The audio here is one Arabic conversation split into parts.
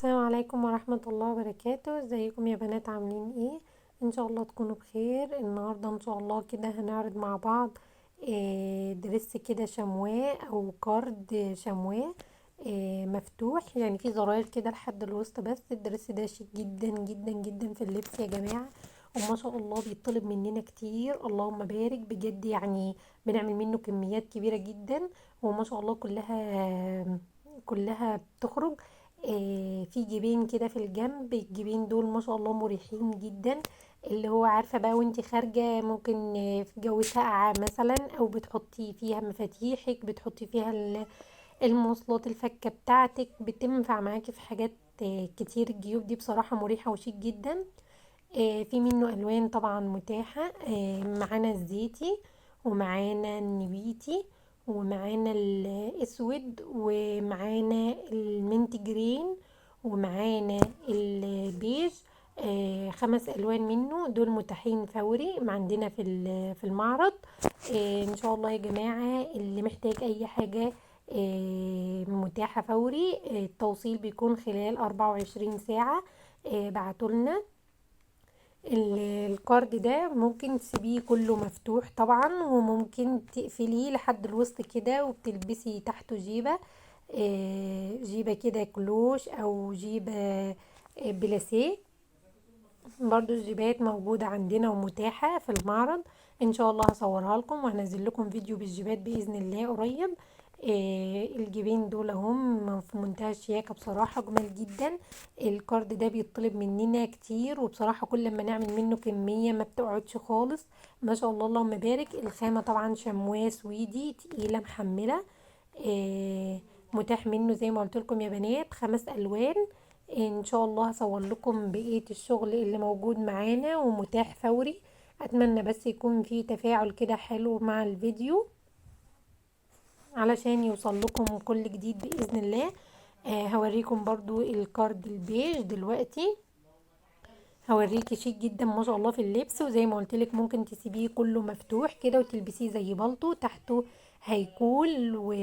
السلام عليكم ورحمة الله وبركاته. ازيكم يا بنات؟ عاملين ايه؟ ان شاء الله تكونوا بخير. النهاردة ان شاء الله كده هنعرض مع بعض درس كده شمواه او كارد شمواه مفتوح، يعني في زراير كده لحد الوسط. بس الدرس ده شيك جدا جدا جدا في اللبس يا جماعة، وما شاء الله بيطلب مننا كتير، اللهم بارك بجد. يعني بنعمل منه كميات كبيرة جدا، وما شاء الله كلها بتخرج. في جيبين كده في الجنب، الجيبين دول ما شاء الله مريحين جدا. اللي هو عارفة بقى وانتي خارجة ممكن في جو ساقعة مثلا، او بتحطي فيها مفاتيحك، بتحطي فيها المواصلات، الفكة بتاعتك، بتنفع معاكي في حاجات كتير. الجيوب دي بصراحة مريحة وشيك جدا. في منه الوان طبعا متاحة. معانا الزيتي، ومعانا النبيتي، ومعانا الاسود، ومعانا المنت جرين، ومعانا البيج. 5 الوان منه دول متاحين فوري عندنا في المعرض. ان شاء الله يا جماعة، اللي محتاج اي حاجة متاحة فوري. التوصيل بيكون خلال 24 ساعة. بعتولنا الكارد ده، ممكن تسيبيه كله مفتوح طبعا، وممكن تقفليه لحد الوسط كده وبتلبسي تحته جيبة. جيبة كده كلوش او جيبة بلاسيه. برضو الجيبات موجودة عندنا ومتاحة في المعرض. ان شاء الله هصورها لكم وهنزل لكم فيديو بالجيبات بإذن الله قريب. الجيبين دول هم في منتهى الشياكة بصراحة، جمال جدا. الكارد ده بيطلب مننا كتير، وبصراحة كل ما نعمل منه كمية ما بتقعدش خالص. ما شاء الله اللهم بارك. الخامة طبعا شمواه سويدي تقيلة محملة. متاح منه زي ما قلت لكم يا بنات 5 الوان. ان شاء الله هصور لكم بقية الشغل اللي موجود معانا ومتاح فوري. اتمنى بس يكون في تفاعل كده حلو مع الفيديو علشان يوصل لكم كل جديد بإذن الله. هوريكم برضو الكارد البيج دلوقتي. هوريكي شيك جدا ما شاء الله في اللبس، وزي ما قلت لك ممكن تسيبيه كله مفتوح كده وتلبسيه زي بالطو. هيكول و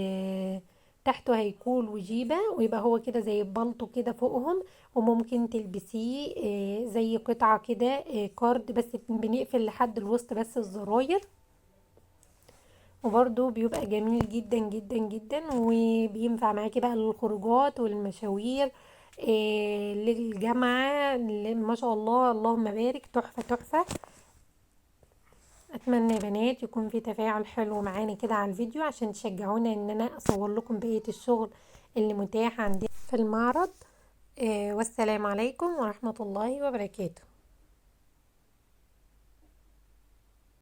تحته هيكول وجيبة، ويبقى هو كده زي بالطو كده فوقهم. وممكن تلبسيه زي قطعة كده كارد، بس بنقفل لحد الوسط بس الزراير. وبرده بيبقى جميل جدا جدا جدا، وبينفع معاكي بقى للخروجات والمشاوير، للجامعة، ما شاء الله اللهم بارك، تحفة تحفة. اتمنى يا بنات يكون في تفاعل حلو معانا كده على الفيديو عشان تشجعونا ان انا اصور لكم بقية الشغل اللي متاح عندنا في المعرض. والسلام عليكم ورحمة الله وبركاته.